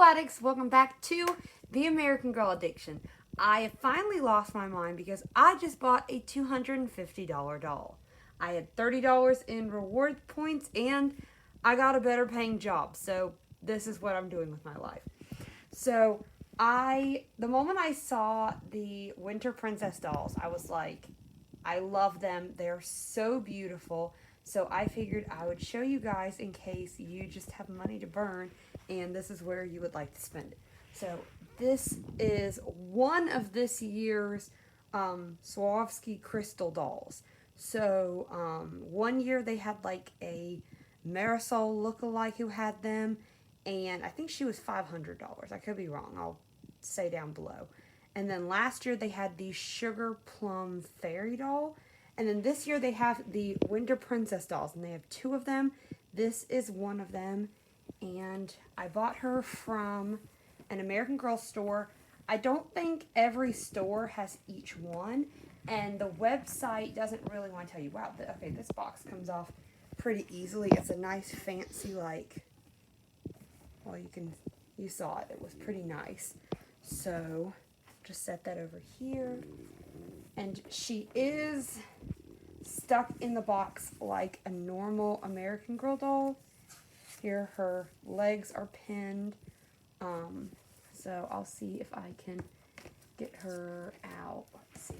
addicts, welcome back to the American Girl Addiction. I have finally lost my mind because I just bought a $250 doll. I had $30 in reward points and I got a better paying job. So this is what I'm doing with my life. So the moment I saw the Winter Princess dolls, I was like, I love them. They're so beautiful. So I figured I would show you guys in case you just have money to burn and this is where you would like to spend it. So this is one of this year's Swarovski crystal dolls. So one year they had like a Marisol lookalike who had them, and I think she was $500. I could be wrong. I'll say down below. And then last year they had the Sugar Plum Fairy doll. And then this year they have the Winter Princess dolls, and they have two of them. This is one of them, and I bought her from an American Girl store. I don't think every store has each one, and the website doesn't really want to tell you. Wow, okay, this box comes off pretty easily. It's a nice fancy, like, well, you saw it. It was pretty nice. So just set that over here. And she is stuck in the box like a normal American Girl doll. Here her legs are pinned. So I'll see if I can get her out. Let's see.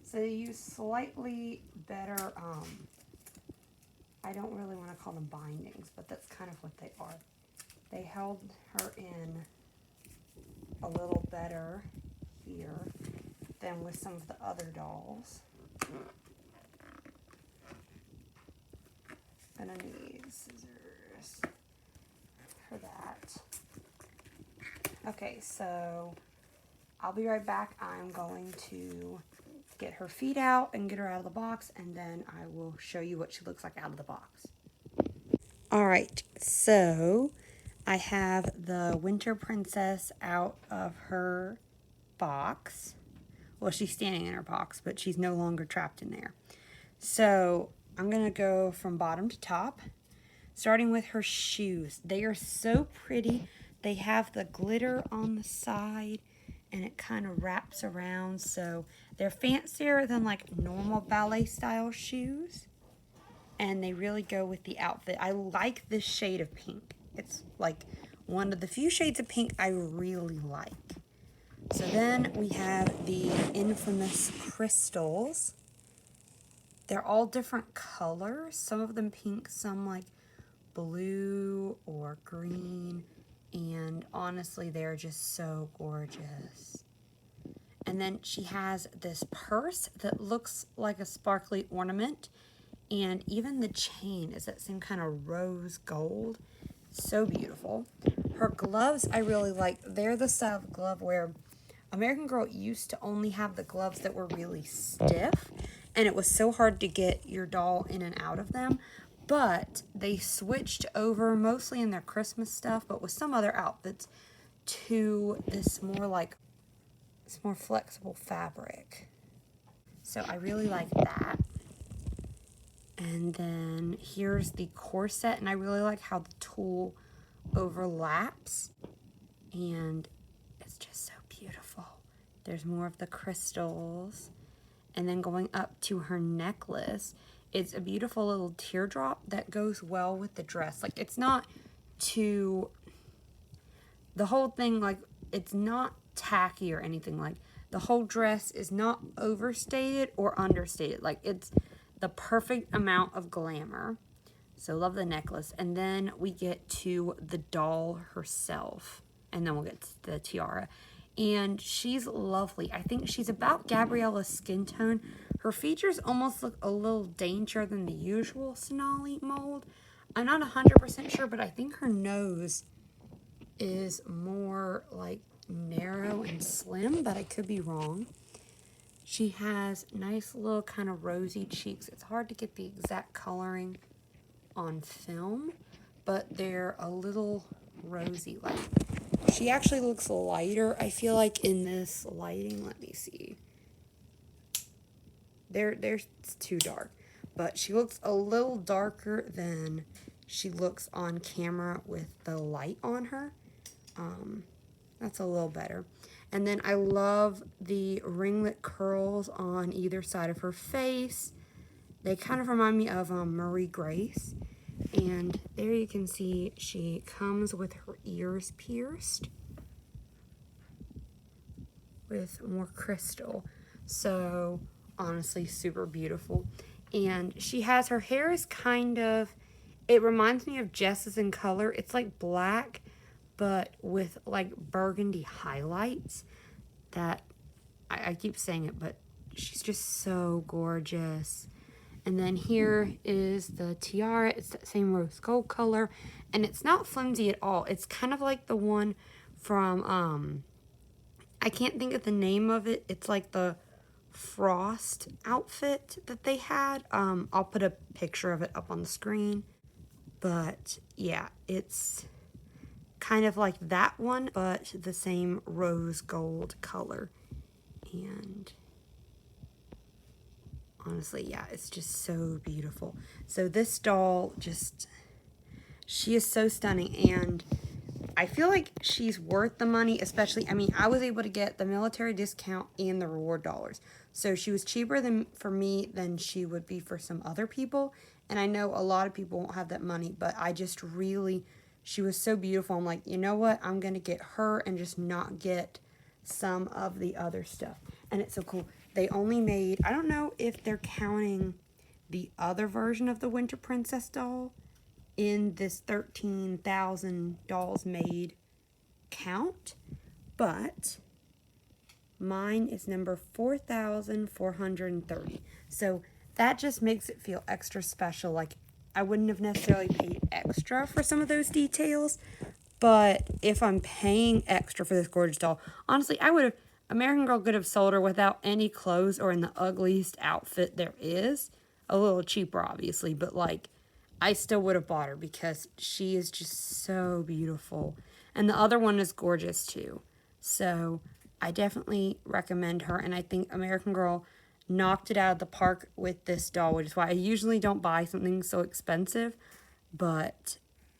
So they use slightly better, I don't really want to call them bindings, but that's kind of what they are. They held her in a little better here than with some of the other dolls. Gonna need scissors for that. Okay, so I'll be right back. I'm going to get her feet out and get her out of the box, and then I will show you what she looks like out of the box. Alright, so I have the Winter Princess out of her box. Well, she's standing in her box, but she's no longer trapped in there. So I'm going to go from bottom to top, starting with her shoes. They are so pretty. They have the glitter on the side, and it kind of wraps around, so they're fancier than like normal ballet style shoes, and they really go with the outfit. I like this shade of pink. It's like one of the few shades of pink I really like. So then we have the infamous crystals. They're all different colors, some of them pink, some like blue or green. And honestly, they're just so gorgeous. And then she has this purse that looks like a sparkly ornament. And even the chain is that same kind of rose gold. So beautiful. Her gloves I really like. They're the style of glove where American Girl used to only have the gloves that were really stiff. And it was so hard to get your doll in and out of them. But they switched over, mostly in their Christmas stuff, but with some other outfits, to this more flexible fabric. So I really like that. And then here's the corset, and I really like how the tulle overlaps. And it's just so beautiful. There's more of the crystals. And then going up to her necklace, it's a beautiful little teardrop that goes well with the dress. Like, it's not too, the whole thing, like, it's not tacky or anything. Like, the whole dress is not overstated or understated. Like, it's the perfect amount of glamour. So love the necklace. And then we get to the doll herself, and then we'll get to the tiara. And she's lovely. I think she's about Gabriella's skin tone. Her features almost look a little daintier than the usual Sonali mold. I'm not 100% sure, but I think her nose is more like narrow and slim, but I could be wrong. She has nice little kind of rosy cheeks. It's hard to get the exact coloring on film, but they're a little rosy. Like, she actually looks lighter, I feel like, in this lighting. Let me see. There's it's too dark. But she looks a little darker than she looks on camera with the light on her. That's a little better. And then I love the ringlet curls on either side of her face. They kind of remind me of Marie Grace. And there you can see she comes with her ears pierced with more crystal. So honestly, super beautiful. And she has, her hair is kind of, it reminds me of Jess's in color. It's like black, but with like burgundy highlights. That, I keep saying it, but she's just so gorgeous. And then here is the tiara. It's that same rose gold color. And it's not flimsy at all. It's kind of like the one from, I can't think of the name of it. It's like the Frost outfit that they had. I'll put a picture of it up on the screen. But yeah, it's kind of like that one, but the same rose gold color. And honestly, yeah, it's just so beautiful. So this doll just, she is so stunning, and I feel like she's worth the money, especially, I mean, I was able to get the military discount and the reward dollars. So she was cheaper for me than she would be for some other people. And I know a lot of people won't have that money, but I just really, she was so beautiful. I'm like, you know what? I'm going to get her and just not get some of the other stuff. And it's so cool. They only made, I don't know if they're counting the other version of the Winter Princess doll in this 13,000 dolls made count, but mine is number 4,430. So that just makes it feel extra special. Like, I wouldn't have necessarily paid extra for some of those details, but if I'm paying extra for this gorgeous doll, honestly, I would have, American Girl could have sold her without any clothes or in the ugliest outfit there is. A little cheaper, obviously, but like, I still would have bought her because she is just so beautiful. And the other one is gorgeous too. So I definitely recommend her. And I think American Girl knocked it out of the park with this doll, which is why I usually don't buy something so expensive. But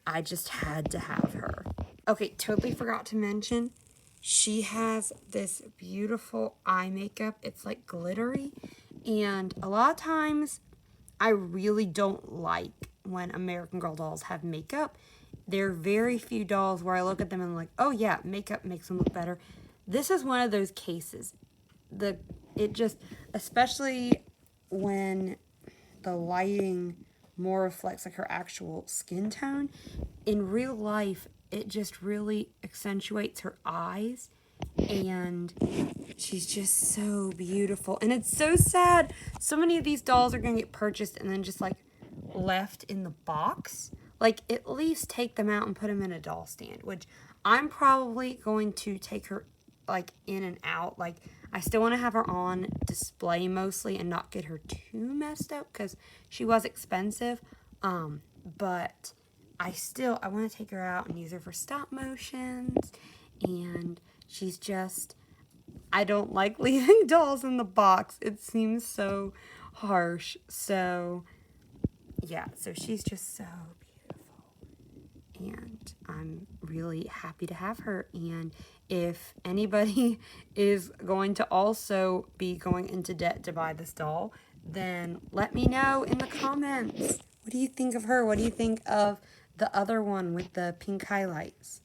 I just had to have her. Okay, totally forgot to mention, she has this beautiful eye makeup. It's like glittery. And a lot of times, I really don't like when American Girl dolls have makeup. There are very few dolls where I look at them and I'm like, oh yeah, makeup makes them look better. This is one of those cases. It just, especially when the lighting more reflects like her actual skin tone, in real life, it just really accentuates her eyes. And she's just so beautiful. And it's so sad. So many of these dolls are going to get purchased and then just like left in the box. Like, at least take them out and put them in a doll stand, which I'm probably going to take her like in and out. Like, I still want to have her on display mostly and not get her too messed up because she was expensive. But I want to take her out and use her for stop motions. And she's just, I don't like leaving dolls in the box. It seems so harsh. So, yeah, so she's just so beautiful. And I'm really happy to have her. And if anybody is going to also be going into debt to buy this doll, then let me know in the comments. What do you think of her? What do you think of the other one with the pink highlights?